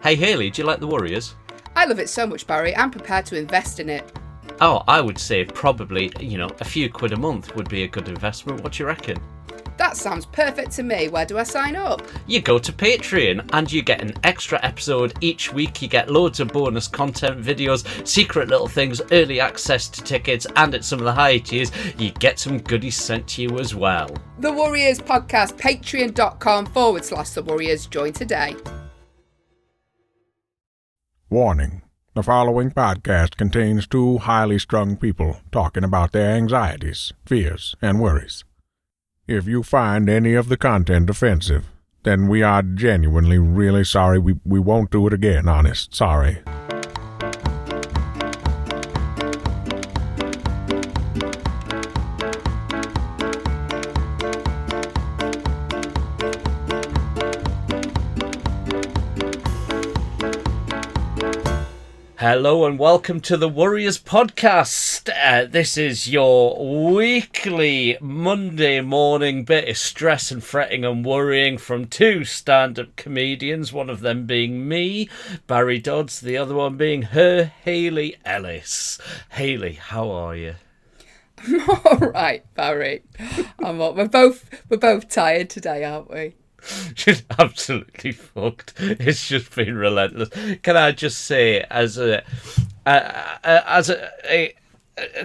Hey Hayley, do you like the Warriors? I love it so much, Barry. I'm prepared to invest in it. Oh, I would say probably, a few quid a month would be a good investment. What do you reckon? That sounds perfect to me. Where do I sign up? You go to Patreon and you get an extra episode each week. You get loads of bonus content, videos, secret little things, early access to tickets, and at some of the higher tiers, you get some goodies sent to you as well. The Warriors Podcast, patreon.com/The Warriors. Join today. Warning. The following podcast contains two highly strung people talking about their anxieties, fears, and worries. If you find any of the content offensive, then we are genuinely really sorry. We won't do it again, honest. Sorry. Hello and welcome to the Warriors Podcast. This is your weekly Monday morning bit of stress and fretting and worrying from two stand-up comedians, one of them being me, Barry Dodds, the other one being her, Hayley Ellis. Hayley, how are you? I'm all right, Barry. We're both tired today, aren't we? She's absolutely fucked. It's just been relentless. Can I just say, as a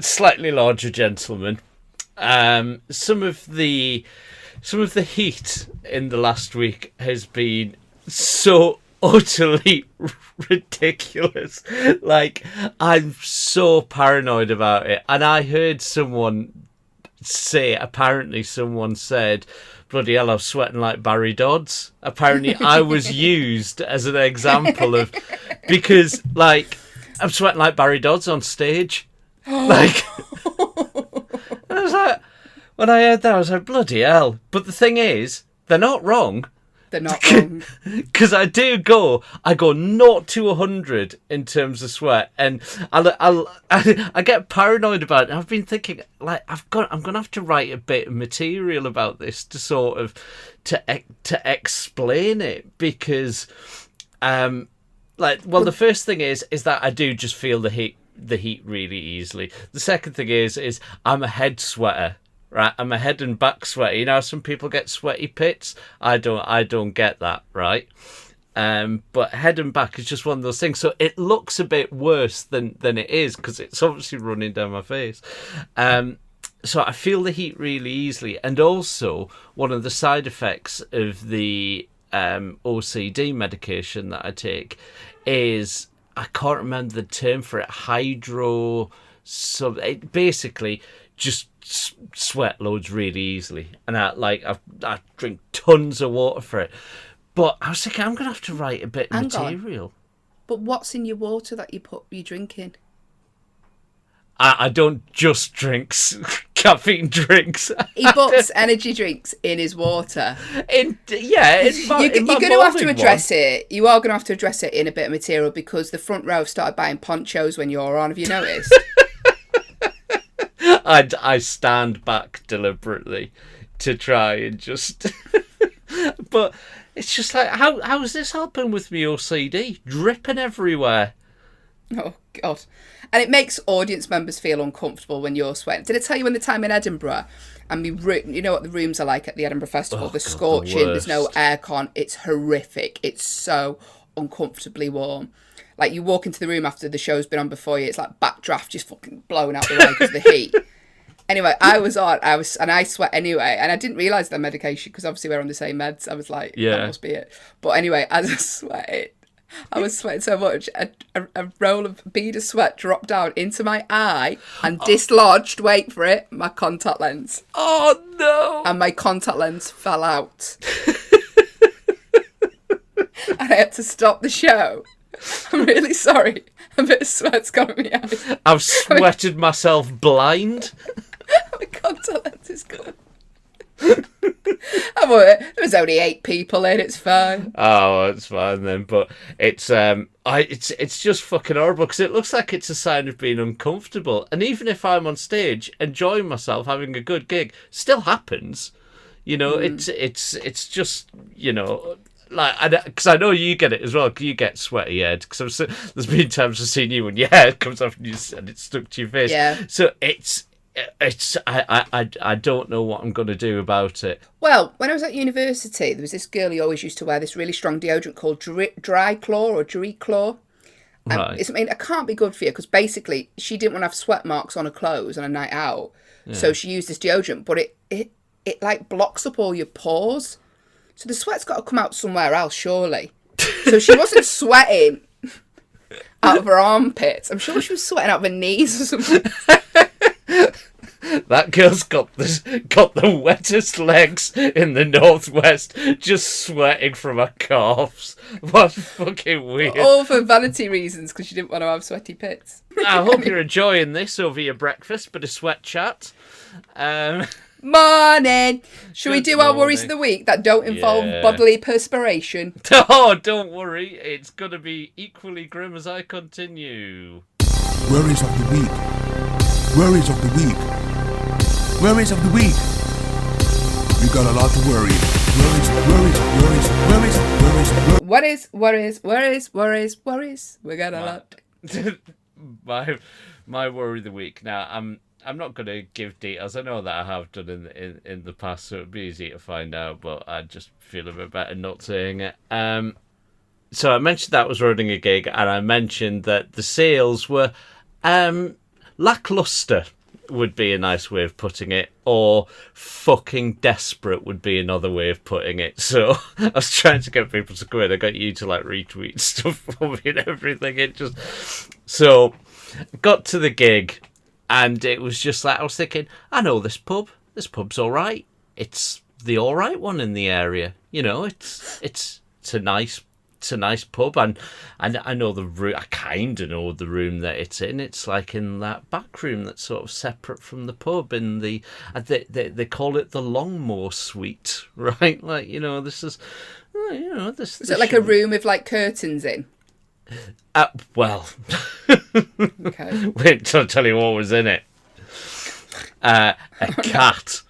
slightly larger gentleman, some of the heat in the last week has been so utterly ridiculous. Like, I'm so paranoid about it. And I heard someone say, apparently someone said, bloody hell, I'm sweating like Barry Dodds. Apparently I was used as an example of, because, like, I'm sweating like Barry Dodds on stage. Like, and I was like, when I heard that, I was like, bloody hell. But the thing is, they're not wrong. They're not wrong. Because I go 0 to 100 in terms of sweat, and I get paranoid about it. I've been thinking, like, I'm gonna have to write a bit of material about this to sort of to explain it, because the first thing is that I do just feel the heat really easily. The second thing is I'm a head sweater. Right, I'm a head and back sweater. You know how some people get sweaty pits? I don't get that, right? But head and back is just one of those things. So it looks a bit worse than it is, because it's obviously running down my face. So I feel the heat really easily. And also, one of the side effects of the OCD medication that I take is, I can't remember the term for it, it basically just sweat loads really easly, and I drink tons of water for it. But I was thinking, I'm gonna have to write a bit of material. But what's in your water that you're drinking? I don't just drink caffeine drinks. He puts energy drinks in his water. You're going to have to address it. You are going to have to address it in a bit of material, because the front row have started buying ponchos when you're on. Have you noticed? I stand back deliberately to try and just... But it's just like, how is this helping with me OCD? Dripping everywhere. Oh, God. And it makes audience members feel uncomfortable when you're sweating. Did I tell you when the time in Edinburgh, and you know what the rooms are like at the Edinburgh Festival? They're scorching, there's no aircon, it's horrific. It's so uncomfortably warm. Like, you walk into the room after the show's been on before you, it's like backdraft just fucking blowing out the way because of the heat. Anyway, and I sweat anyway, and I didn't realise the medication, because obviously we're on the same meds. I was like, that must be it. But anyway, as I was sweating so much, a roll of bead of sweat dropped down into my eye and dislodged, wait for it, my contact lens. Oh, no! And my contact lens fell out. And I had to stop the show. I'm really sorry. A bit of sweat's got me out. I've sweated myself blind. My contact lens is gone. There was only 8 people in. It's fine. Oh, it's fine then. But it's just fucking horrible, because it looks like it's a sign of being uncomfortable. And even if I'm on stage enjoying myself, having a good gig, still happens. You know, it's just, you know, like, because I know you get it as well. 'Cause you get sweaty head. Because there's been times I've seen you when your hair comes off and it's stuck to your face. Yeah. So I don't know what I'm going to do about it. Well, when I was at university, there was this girl who always used to wear this really strong deodorant called Dry Claw or Dry Claw. Right. I mean, it can't be good for you because basically she didn't want to have sweat marks on her clothes on a night out. Yeah. So she used this deodorant, but it like blocks up all your pores. So the sweat's got to come out somewhere else, surely. So she wasn't sweating out of her armpits. I'm sure she was sweating out of her knees or something. That girl's got the wettest legs in the Northwest, just sweating from her calves. What fucking weird. All for vanity reasons, because she didn't want to have sweaty pits. I hope you're enjoying this over your breakfast, bit of sweat chat. Morning! Should we do our worries of the week that don't involve bodily perspiration? Oh, don't worry. It's going to be equally grim as I continue. Worries of the week. Worries of the week. Worries of the week. We got a lot to worry. Worries. We got a lot. My worry of the week. Now, I'm not going to give details. I know that I have done in the past, so it'd be easy to find out, but I just feel a bit better not saying it. So I mentioned that I was running a gig, and I mentioned that the sales were lackluster, would be a nice way of putting it, or fucking desperate would be another way of putting it. So I was trying to get people to go in. I got you to like retweet stuff for me and everything. So got to the gig, and it was just like, I was thinking, I know this pub. This pub's all right. It's the all right one in the area. You know, it's a nice pub, and I know the room. I kind of know the room that it's in. It's like in that back room that's sort of separate from the pub. In the they call it the Longmore Suite, right? Like, you know, this is, you know, this. Is it like a room with like curtains in? Well, okay. Wait till I tell you what was in it. A cat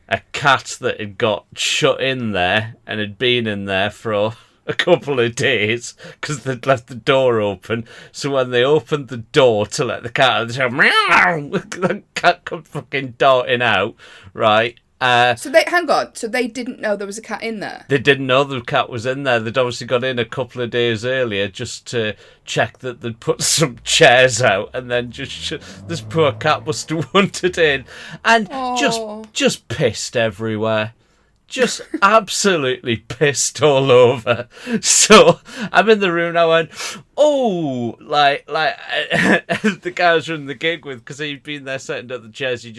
that had got shut in there and had been in there for a couple of days because they'd left the door open. So when they opened the door to let the cat out, they meow, the cat come fucking darting out, right? So they didn't know there was a cat in there? They didn't know the cat was in there. They'd obviously got in a couple of days earlier just to check that they'd put some chairs out, and then this poor cat must have wandered in and just pissed everywhere. Just absolutely pissed all over. So I'm in the room and I went, oh, like the guy I was running the gig with, because he'd been there setting up the chairs, he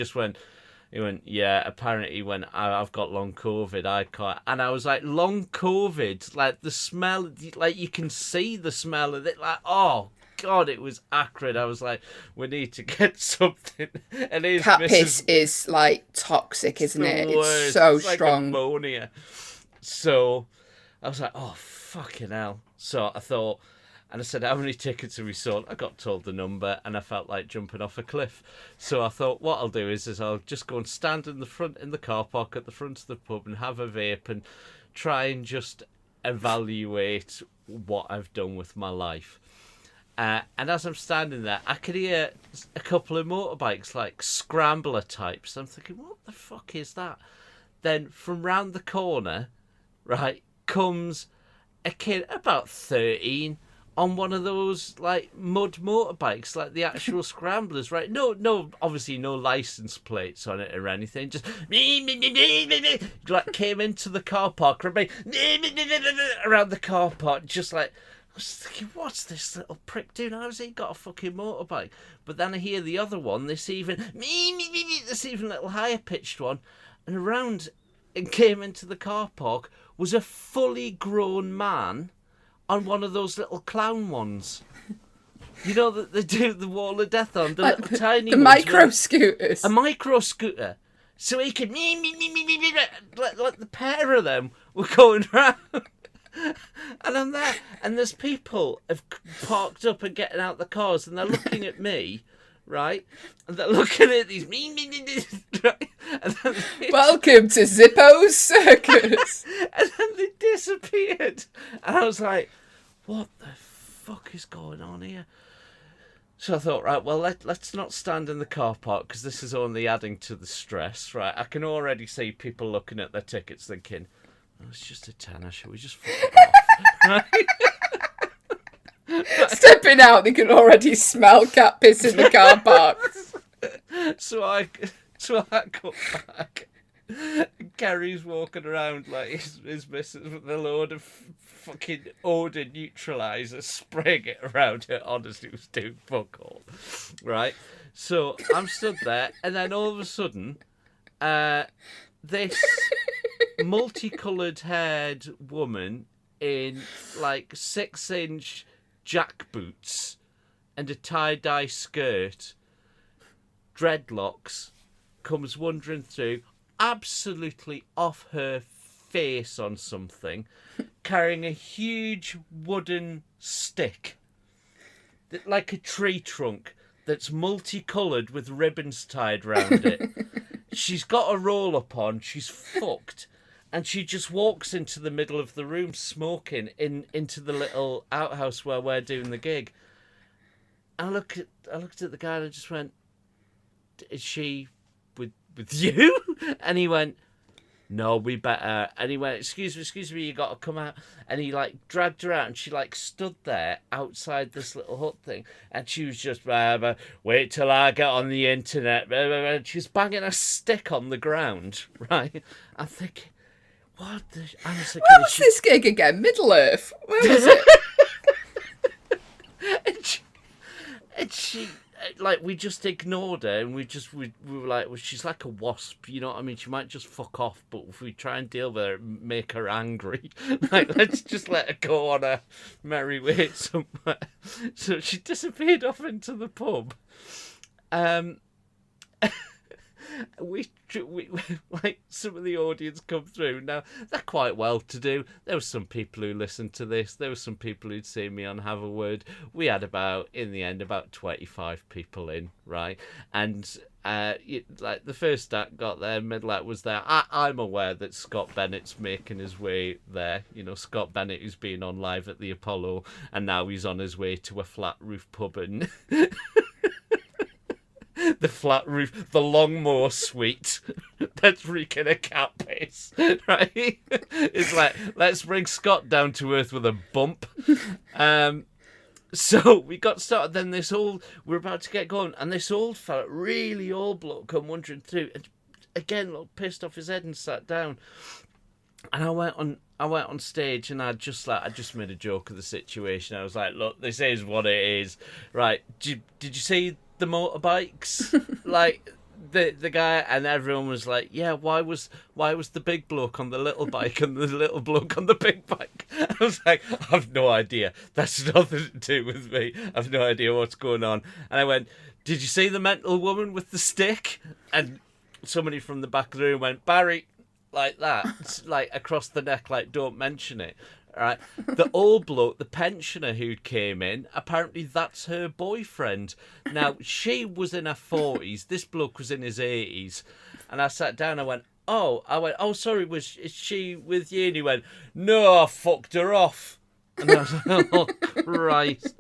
went, yeah, apparently when I've got long COVID, I can't. And I was like, long COVID, like the smell, like you can see the smell of it, like, oh God, it was acrid. I was like, we need to get something. And cat piss is like toxic, isn't it? It's so strong. Like ammonia. So I was like, oh, fucking hell. So I thought, and I said, how many tickets have we sold? I got told the number, and I felt like jumping off a cliff. So I thought, what I'll do is I'll just go and stand in the car park at the front of the pub and have a vape and try and just evaluate what I've done with my life. And as I'm standing there, I could hear a couple of motorbikes, like scrambler types. I'm thinking, what the fuck is that? Then from round the corner, right, comes a kid about 13 on one of those like mud motorbikes, like the actual scramblers, right? No, obviously no license plates on it or anything. Just like came into the car park around the car park, just like. I was thinking, what's this little prick doing? How's he got a fucking motorbike? But then I hear the other one, this even little higher pitched one, and around and came into the car park was a fully grown man on one of those little clown ones. You know that they do the wall of death on, the like little tiny the ones. Micro scooters. A micro scooter. So he could like the pair of them were going round. And I'm there, and there's people have parked up and getting out the cars, and they're looking at me, right? And they're looking at these, right? And then Welcome to Zippo's Circus. and then they disappeared. And I was like, what the fuck is going on here? So I thought, right, well, let's not stand in the car park because this is only adding to the stress, right? I can already see people looking at their tickets thinking, oh, it's just a tenner, shall we just fuck it off? Right? Stepping out, they can already smell cat piss in the car park. So I come back. Gary's walking around like his missus with a load of fucking odor neutralizer, spraying it around her. Honestly, it was doing fuck all. Right? So I'm stood there, and then all of a sudden, this multicoloured haired woman in like 6-inch jack boots and a tie-dye skirt, dreadlocks, comes wandering through, absolutely off her face on something, carrying a huge wooden stick, like a tree trunk, that's multicoloured with ribbons tied round it. She's got a roll-up on, she's fucked, and she just walks into the middle of the room smoking into the little outhouse where we're doing the gig. I looked at the guy and I just went, is she with you? And he went, no, we better. And he went, excuse me, you got to come out. And he like dragged her out, and she like stood there outside this little hut thing, and she was just, wait till I get on the internet. And she's banging a stick on the ground, right? I'm thinking, what the? I was thinking, Where was this gig again? Middle Earth? Where was it? and she like, we just ignored her, and we were like, well, she's like a wasp, you know what I mean? She might just fuck off, but if we try and deal with her, make her angry, like, let's just let her go on a merry way somewhere. So she disappeared off into the pub. We like, some of the audience come through. Now, they're quite well to do. There were some people who listened to this. There were some people who'd seen me on Have a Word. We had in the end, about 25 people in, right? And like, the first act got there, middle act was there. I'm aware that Scott Bennett's making his way there. You know, Scott Bennett, who's been on Live at the Apollo, and now he's on his way to a flat roof pub and the flat roof, the Longmore suite that's reeking of cat piss, right? It's like, let's bring Scott down to earth with a bump. So we got started. Then we're about to get going, and this old fella, really old bloke, come wandering through, and again, looked pissed off his head and sat down. And I went on stage, and I just made a joke of the situation. I was like, look, this is what it is, right? Did you see the motorbikes? Like, the guy, and everyone was like, yeah, why was the big bloke on the little bike and the little bloke on the big bike? I was like, I've no idea. That's nothing to do with me. I've no idea what's going on. And I went, did you see the mental woman with the stick? And somebody from the back of the room went, Barry, like that, like across the neck, like, don't mention it. Right, the old bloke, the pensioner who came in, apparently that's her boyfriend. Now, she was in her 40s, this bloke was in his 80s, and I sat down, I went, oh, sorry, is she with you? And he went, no, I fucked her off. And I was like, oh, Christ.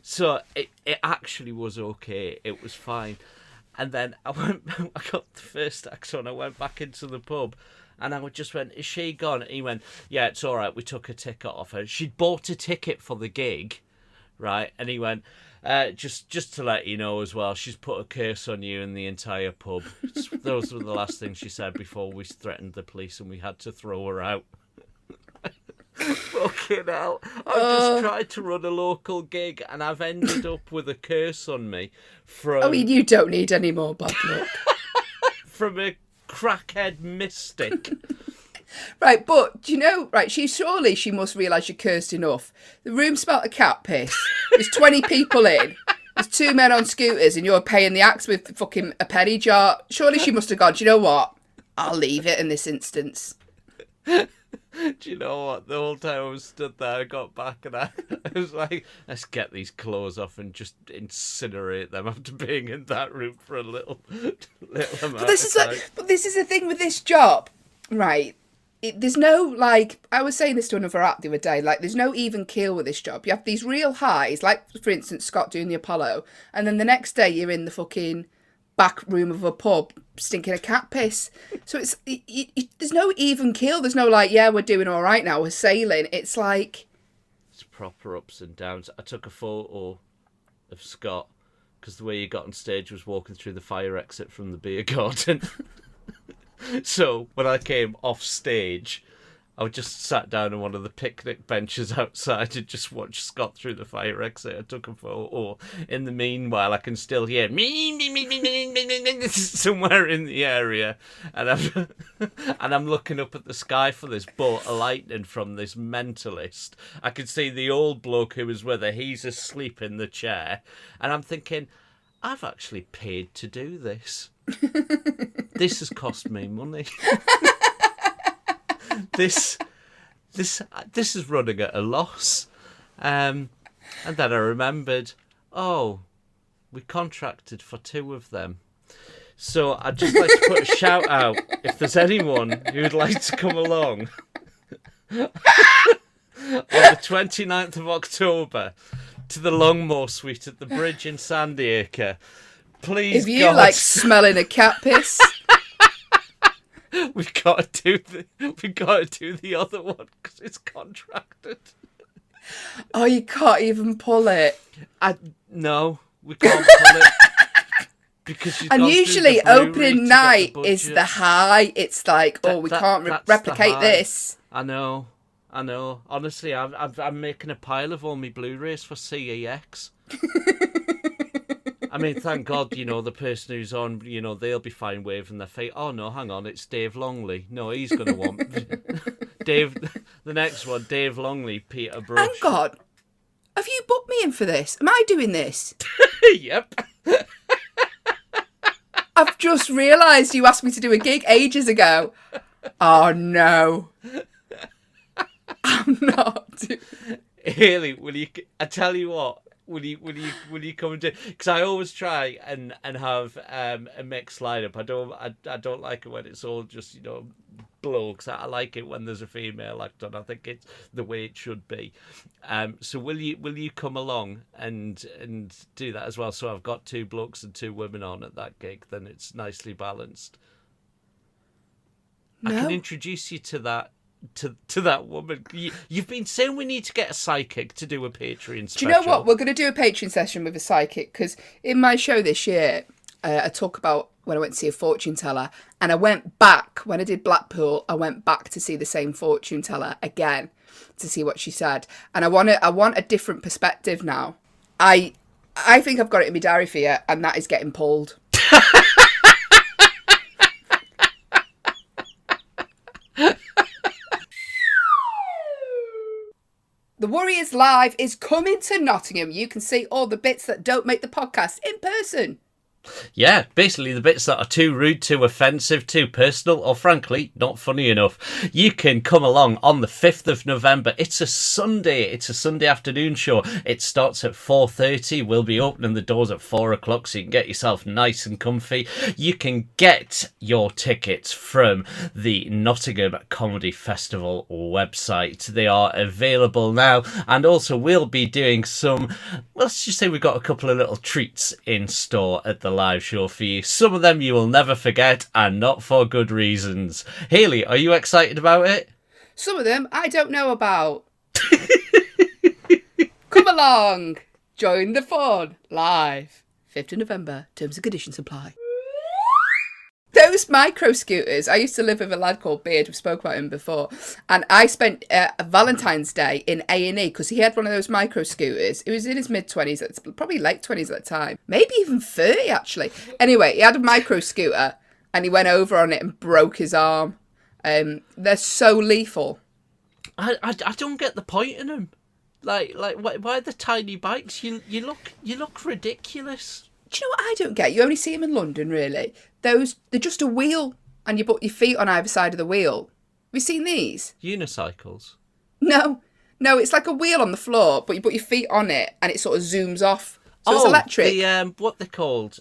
So it actually was okay, it was fine. And then I got the first act on, I went back into the pub, and I just went, is she gone? And he went, yeah, it's all right. We took a ticket off her. She'd bought a ticket for the gig, right? And he went, just to let you know as well, she's put a curse on you and the entire pub. Those were the last things she said before we threatened the police and we had to throw her out. Fucking hell. I've just tried to run a local gig and I've ended up with a curse on me from... I mean, you don't need any more bad luck. From a crackhead mystic. Right, but do you know, right, she must realise you're cursed enough. The room smelt of cat piss. There's 20 people in. There's 2 men on scooters and you're paying the axe with fucking a penny jar. Surely she must have gone, do you know what? I'll leave it in this instance. Do you know what? The whole time I was stood there, I got back and I was like, let's get these clothes off and just incinerate them after being in that room for a little amount But this of is time. but this is the thing with this job, right? There's no, like, I was saying this to another app the other day, like, there's no even keel with this job. You have these real highs, like, for instance, Scott doing the Apollo, and then the next day you're in the fucking back room of a pub stinking of cat piss. So it's there's no even keel. There's no, like, yeah, we're doing all right now, we're sailing. It's like... It's proper ups and downs. I took a photo of Scott because the way he got on stage was walking through the fire exit from the beer garden. So when I came off stage, I just sat down on one of the picnic benches outside and just watched Scott through the fire exit. I took a photo. In the meanwhile, I can still hear somewhere in the area, and I'm looking up at the sky for this bolt of lightning from this mentalist. I can see the old bloke who was with her. He's asleep in the chair, and I'm thinking, I've actually paid to do this. This has cost me money. This is running at a loss. And then I remembered, we contracted for 2 of them. So I'd just like to put a shout out if there's anyone who would like to come along on the 29th of October to the Longmore Suite at the Bridge in Sandyacre. Please, If you God. like smelling a cat piss... We've got to do the other one because it's contracted. Oh, you can't even pull it. No, we can't pull it because And usually opening night is the high. It's like, we can't that's the replicate high. this. I know. Honestly, I'm making a pile of all my Blu-rays for CEX. I mean, thank God, the person who's on, they'll be fine waving their feet. Oh, no, hang on, it's Dave Longley. No, he's going to want... Dave, the next one, Dave Longley, Peter Brush. Hang on. Have you booked me in for this? Am I doing this? Yep. I've just realised you asked me to do a gig ages ago. Oh, no. I'm not doing... Haley, I tell you what, will you come and do? Because I always try and have a mixed lineup. I don't like it when it's all just blokes. I like it when there's a female actor. And I think it's the way it should be. So will you come along and do that as well? So I've got 2 blokes and 2 women on at that gig. Then it's nicely balanced. No. I can introduce you to that. To that woman. You've been saying we need to get a psychic to do a Patreon special. Do you know what? We're going to do a Patreon session with a psychic because in my show this year, I talk about when I went to see a fortune teller, and I went back, when I did Blackpool, I went back to see the same fortune teller again to see what she said. And I want a different perspective now. I think I've got it in my diary for you, and that is getting pulled. The Warriors Live is coming to Nottingham. You can see all the bits that don't make the podcast in person. Yeah, basically the bits that are too rude, too offensive, too personal, or frankly, not funny enough. You can come along on the 5th of November. It's a Sunday. It's a Sunday afternoon show. It starts at 4:30. We'll be opening the doors at 4 o'clock, so you can get yourself nice and comfy. You can get your tickets from the Nottingham Comedy Festival website. They are available now. And also, we'll be doing let's just say we've got a couple of little treats in store at the live show for you. Some of them you will never forget, and not for good reasons. Haley, are you excited about it? Some of them I don't know about. Come along. Join the fun. Live. 5th of November. Terms and conditions apply. Those micro scooters, I used to live with a lad called Beard, we've spoke about him before, and I spent Valentine's Day in A&E because he had one of those micro scooters. He was in his mid-20s, probably late 20s at the time, maybe even 30 actually. Anyway, he had a micro scooter and he went over on it and broke his arm. They're so lethal. I don't get the point in them. Like why the tiny bikes? You look ridiculous. Do you know what I don't get? You only see them in London, really. They're just a wheel, and you put your feet on either side of the wheel. you seen these? Unicycles. No, it's like a wheel on the floor, but you put your feet on it and it sort of zooms off. So it's electric. What they're called?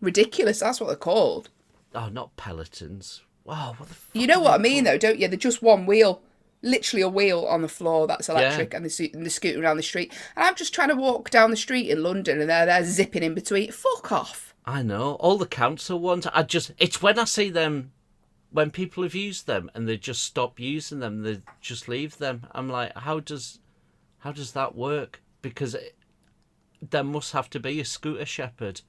Ridiculous, that's what they're called. Oh, not Pelotons. Wow, what the fuck? You know what I mean, though, don't you? They're just one wheel. Literally a wheel on the floor that's electric, and they're scooting around the street. And I'm just trying to walk down the street in London and they're zipping in between. Fuck off. I know. All the council ones, it's when I see them, when people have used them and they just stop using them, they just leave them. I'm like, how does that work? Because there must have to be a scooter shepherd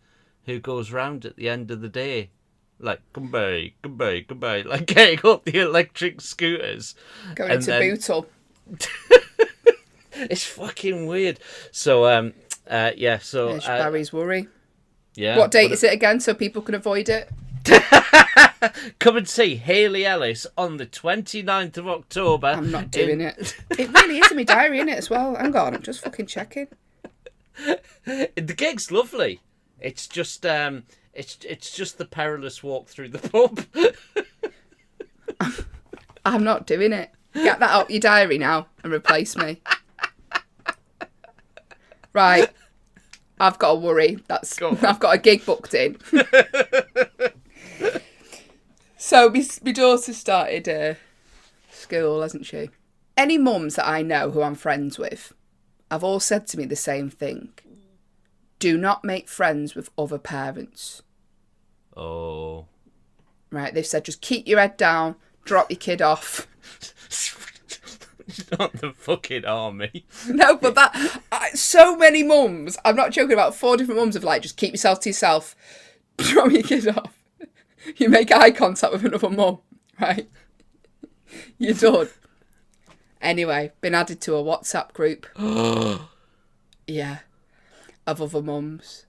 who goes round at the end of the day, like, goodbye, like getting up the electric scooters. Going into Bootle. It's fucking weird. So, There's Barry's worry. Yeah. What date is it again, so people can avoid it? Come and see Hayley Ellis on the 29th of October. I'm not doing it. It really is in my diary, isn't it, as well? Hang on, I'm just fucking checking. The gig's lovely. It's just it's just the perilous walk through the pub. I'm not doing it. Get that out your diary now and replace me. Right. I've got a worry. I've got a gig booked in. So my daughter started school, hasn't she? Any mums that I know who I'm friends with have all said to me the same thing. Do not make friends with other parents. Oh. Right, they've said just keep your head down, drop your kid off. Not the fucking army. No, but so many mums, I'm not joking, about 4 different mums have like, just keep yourself to yourself, drop your kid off. You make eye contact with another mum, right? You're done. Anyway, been added to a WhatsApp group. Yeah, of other mums.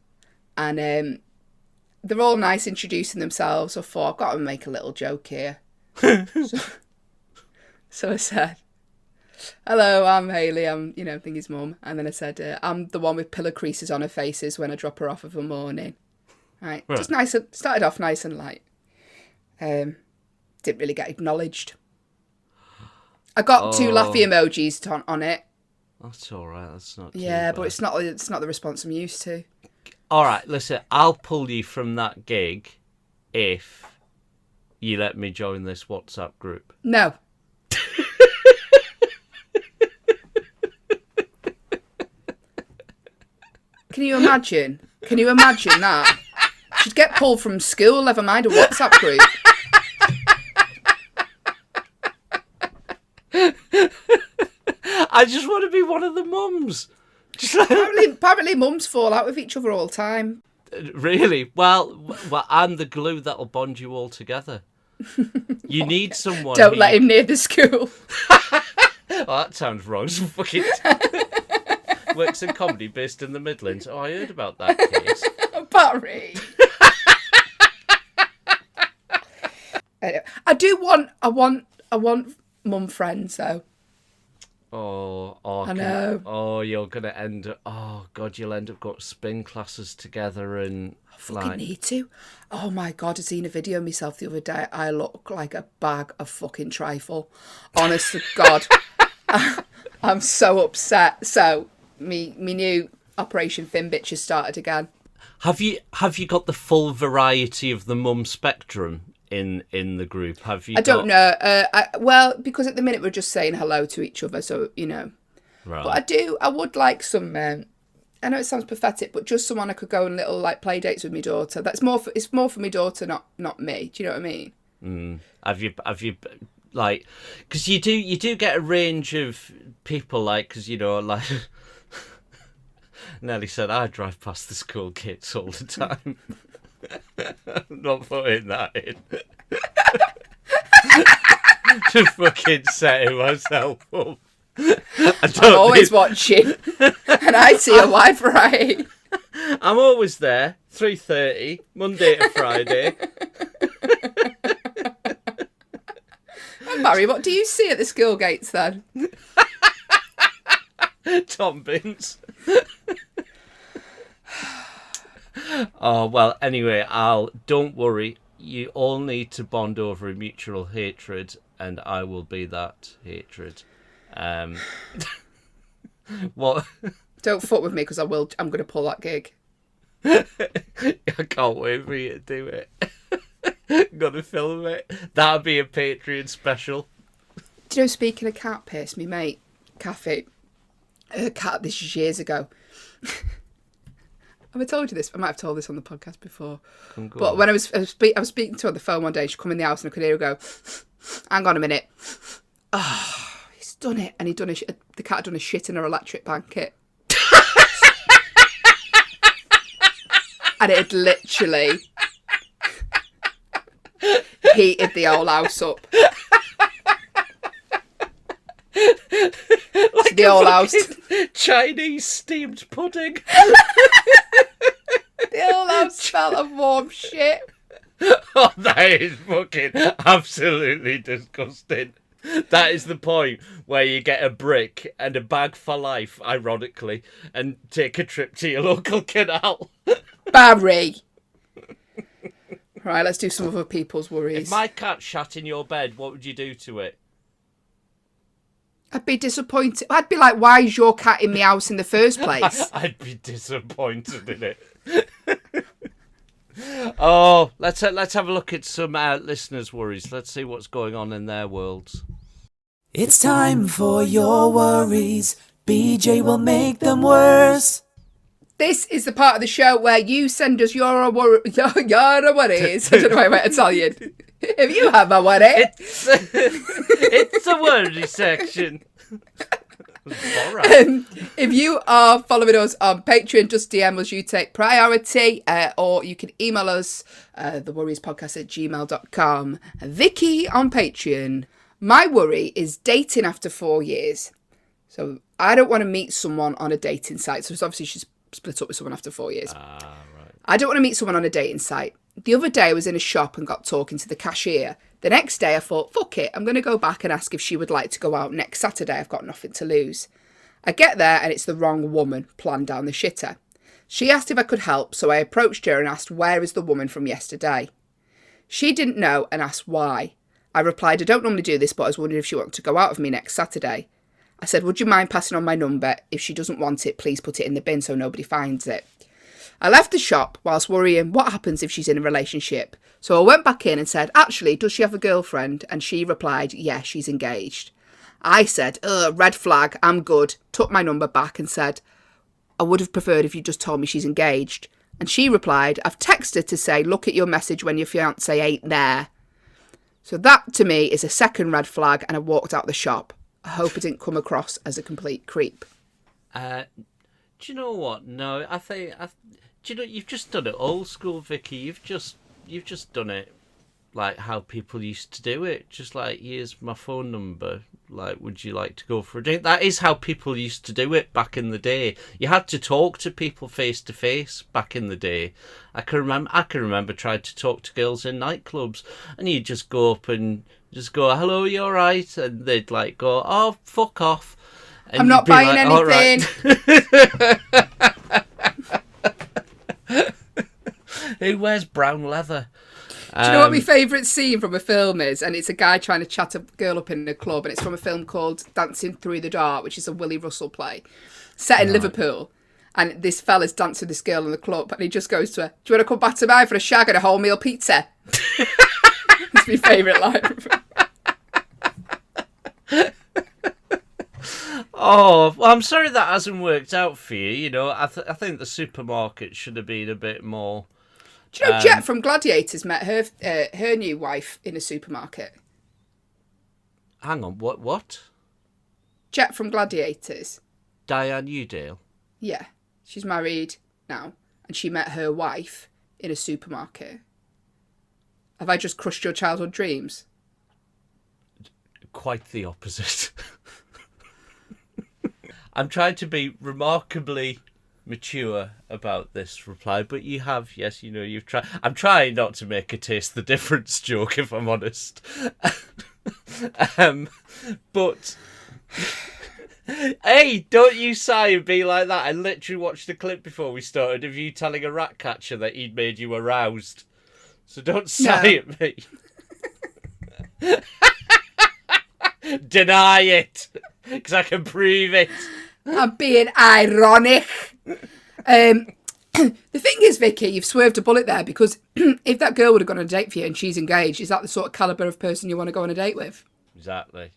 And they're all nice introducing themselves. I thought, I've got to make a little joke here. So I said, hello, I'm Hayley, I'm, Thingy's mum. And then I said, I'm the one with pillar creases on her faces when I drop her off of a morning. Right, just nice. Started off nice and light. Didn't really get acknowledged. I got 2 laughy emojis on it. That's all right. That's not. Yeah, too but bad. it's not the response I'm used to. All right, listen. I'll pull you from that gig if you let me join this WhatsApp group. No. Can you imagine? That? She'd get pulled from school, never mind a WhatsApp group. I just want to be one of the mums. Apparently mums fall out with each other all the time. Really? Well, I'm the glue that'll bond you all together. You need someone. Don't let him near the school. Oh, that sounds wrong. Some fucking works in comedy based in the Midlands. Oh, I heard about that case. Barry. I want mum friends though. I know. Oh, you're gonna end up. Oh God, you'll end up got spin classes together and. I fucking need to. Oh my God, I seen a video of myself the other day. I look like a bag of fucking trifle. Honest to God. I'm so upset. So, me new Operation Fin Bitch has started again. Have you got the full variety of the mum spectrum in the group? Have you? I don't know. Well, because at the minute we're just saying hello to each other, so Right. But I would like some. I know it sounds pathetic, but just someone I could go on little like play dates with my daughter. It's more for my daughter, not me. Do you know what I mean? Have you like? Because you do get a range of people, like, because like. Nelly said, I drive past the school kids all the time. I'm not putting that in. Just fucking setting myself up. I'm always watching, and I see a wide variety. I'm always there, 3:30, Monday to Friday. And Barry, what do you see at the school gates then? Tom Bins. Oh, well, anyway, don't worry. You all need to bond over a mutual hatred and I will be that hatred. What? Don't fuck with me because I'm going to pull that gig. I can't wait for you to do it. I'm gonna film it. That'll be a Patreon special. Do you know, speaking of cat piss, me mate, Kathy, her cat, this was years ago. Have I told you this? I might have told this on the podcast before. But when I was speaking to her on the phone one day, she come in the house and I could hear her go, hang on a minute. Oh, he's done it. And the cat had done a shit in her electric blanket. And it had literally heated the whole house up. Like the whole house. Chinese steamed pudding. The whole house smelled of warm shit. Oh, that is fucking absolutely disgusting. That is the point where you get a brick and a bag for life, ironically, and take a trip to your local canal. Barry. Right, let's do some other people's worries. If my cat shat in your bed, what would you do to it? I'd be disappointed. I'd be like, why is your cat in my house in the first place? I'd be disappointed in it. Oh, let's have a look at some listeners' worries. Let's see what's going on in their worlds. It's time for your worries. BJ will make them worse. This is the part of the show where you send us your worries. I don't know why I went Italian. If you have a worry. It's a worry section. If you are following us on Patreon, just DM us, you take priority, or you can email us, theworriespodcast@gmail.com. Vicky on Patreon. My worry is dating after 4 years. So I don't want to meet someone on a dating site. So it's obviously she's split up with someone after 4 years. Right. I don't want to meet someone on a dating site. The other day I was in a shop and got talking to the cashier. The next day I thought, fuck it, I'm going to go back and ask if she would like to go out next Saturday. I've got nothing to lose. I get there and it's the wrong woman planned down the shitter. She asked if I could help, so I approached her and asked, where is the woman from yesterday? She didn't know and asked why. I replied, I don't normally do this, but I was wondering if she wanted to go out with me next Saturday. I said, would you mind passing on my number? If she doesn't want it, please put it in the bin so nobody finds it. I left the shop whilst worrying what happens if she's in a relationship. So I went back in and said, actually, does she have a girlfriend? And she replied, yeah, she's engaged. I said, red flag, I'm good. Took my number back and said, I would have preferred if you just told me she's engaged. And she replied, I've texted her to say, look at your message when your fiancé ain't there. So that to me is a second red flag and I walked out the shop. I hope I didn't come across as a complete creep. Do you know what? No, I think... do you know, you've just done it old school, Vicky. You've just done it like how people used to do it. Just like, here's my phone number. Like, would you like to go for a drink? That is how people used to do it back in the day. You had to talk to people face to face back in the day. I can remember trying to talk to girls in nightclubs, and you'd just go up and just go, "Hello, you all right?" And they'd like go, "Oh, fuck off." And I'm not buying like, anything. Right. Who wears brown leather? Do you know what my favourite scene from a film is? And it's a guy trying to chat a girl up in a club, and it's from a film called Dancing Through the Dark, which is a Willie Russell play, set in Liverpool. And this fella's dancing with this girl in the club, and he just goes to her, do you want to come back to mine for a shag and a wholemeal pizza? It's my favourite line. Oh, well, I'm sorry that hasn't worked out for you. You know, I think the supermarket should have been a bit more... Do you know Jet from Gladiators met her new wife in a supermarket? Hang on, what? Jet from Gladiators. Diane Udale? Yeah, she's married now, and she met her wife in a supermarket. Have I just crushed your childhood dreams? Quite the opposite. I'm trying to be remarkably mature about this reply, but you have, yes, you know, you've tried. I'm trying not to make a taste the difference joke, if I'm honest. But hey, don't you sigh and be like that. I literally watched the clip before we started of you telling a rat catcher that he'd made you aroused. So don't sigh at me. Deny it, because I can prove it. I'm being ironic. The thing is, Vicky, you've swerved a bullet there, because if that girl would have gone on a date for you and she's engaged, is that the sort of calibre of person you want to go on a date with? Exactly.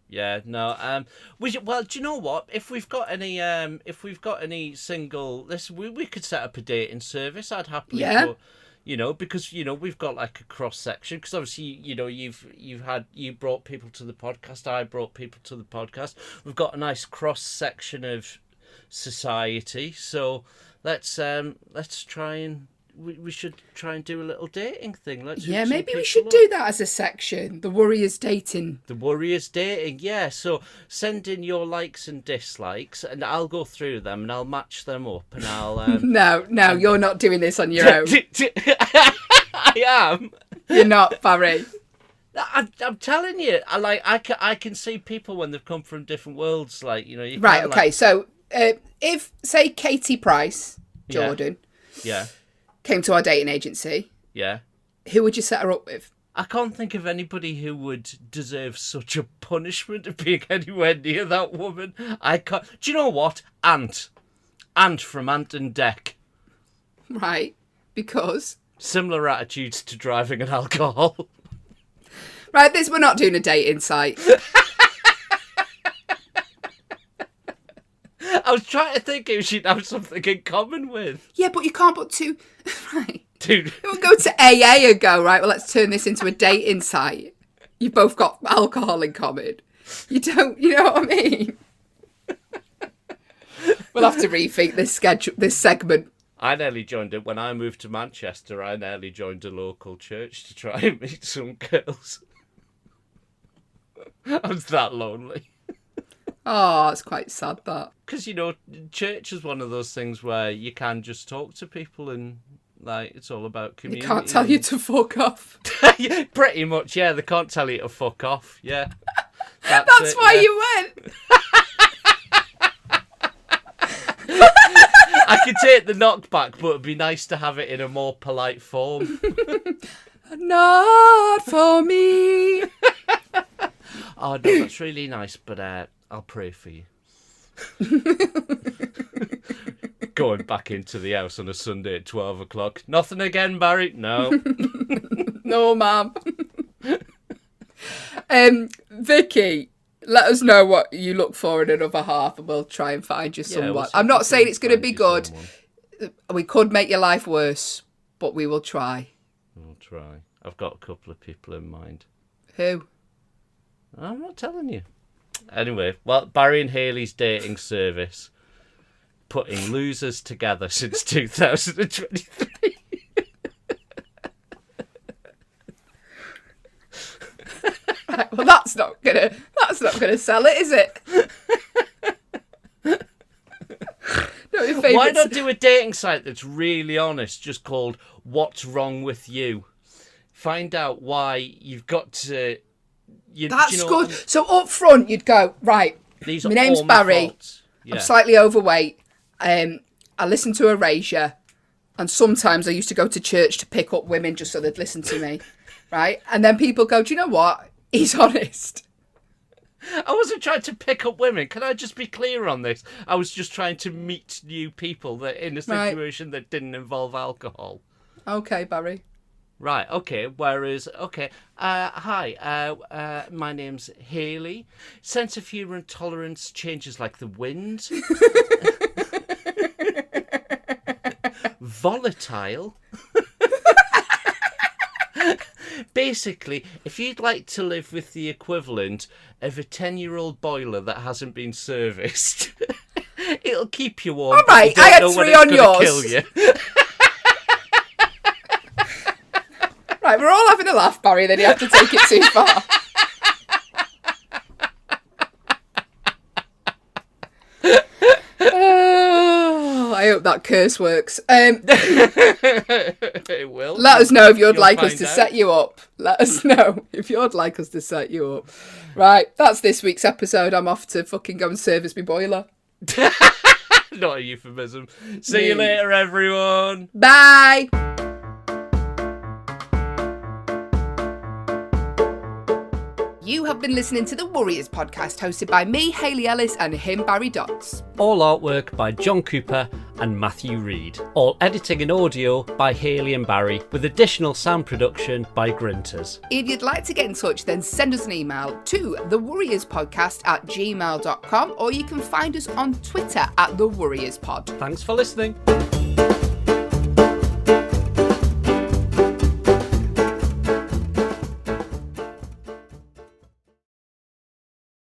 Yeah, no. Well, do you know what? If we've got any single, we could set up a dating service. I'd happily put, because we've got like a cross section. Because obviously, you brought people to the podcast. I brought people to the podcast. We've got a nice cross section of society. So let's try and. We should try and do a little dating thing. Maybe we should do that as a section. The Warriors dating. The Warriors dating, yeah. So send in your likes and dislikes, and I'll go through them and I'll match them up, and I'll. No, you're not doing this on your own. I am. You're not, Barry. I'm telling you, I can see people when they've come from different worlds, Right. Okay. So if say Katie Price, Jordan. Yeah. Came to our dating agency. Yeah. Who would you set her up with? I can't think of anybody who would deserve such a punishment of being anywhere near that woman. I can't. Do you know what? Ant from Ant and Dec. Right. Because? Similar attitudes to driving and alcohol. Right, we're not doing a dating site. I was trying to think who she'd have something in common with. Yeah, but you can't put two... Right. Dude. We'll go to AA and go, right, well, let's turn this into a dating site. You've both got alcohol in common. You know what I mean? We'll have to rethink this segment. I nearly joined it. When I moved to Manchester, I nearly joined a local church to try and meet some girls. I was that lonely. Oh, it's quite sad, that. Because, church is one of those things where you can just talk to people and, it's all about community. They can't tell you to fuck off. Yeah, pretty much, yeah. They can't tell you to fuck off, yeah. That's why you went. I could take the knockback, but it'd be nice to have it in a more polite form. Not for me. Oh, no, that's really nice, but I'll pray for you. Going back into the house on a Sunday at 12 o'clock. Nothing again, Barry? No. No, ma'am. Vicky, let us know what you look for in another half and we'll try and find you someone. I'm not saying it's going to be good. Someone. We could make your life worse, but we will try. We'll try. I've got a couple of people in mind. Who? I'm not telling you. Anyway, well, Barry and Haley's dating service, putting losers together since 2023. Right, well, that's not gonna sell it, is it? Why not do a dating site that's really honest, just called "What's Wrong with You"? Find out why you've got to. That's good. So up front, you'd go, right, my name's Barry. Yeah. I'm slightly overweight. I listen to Erasure. And sometimes I used to go to church to pick up women just so they'd listen to me. Right? And then people go, do you know what? He's honest. I wasn't trying to pick up women. Can I just be clear on this? I was just trying to meet new people that in a situation that didn't involve alcohol. Okay, Barry. Right, okay, hi, my name's Haley. Sense of humour and tolerance changes like the wind. Volatile. Basically, if you'd like to live with the equivalent of a 10-year-old boiler that hasn't been serviced, it'll keep you warm. All right, I had 3 on yours. Kill you. Right, we're all having a laugh, Barry, then you have to take it too far. I hope that curse works. It will. Let us know if you'd like us to set you up. Let us know if you'd like us to set you up. Right, that's this week's episode. I'm off to fucking go and service my boiler. Not a euphemism. See you later, everyone. Bye. You have been listening to the Warriors podcast, hosted by me, Hayley Ellis, and him, Barry Dodds. All artwork by John Cooper and Matthew Reed. All editing and audio by Hayley and Barry, with additional sound production by Grinters. If you'd like to get in touch, then send us an email to thewarriorspodcast@gmail.com, or you can find us on Twitter @thewarriorspod. Thanks for listening.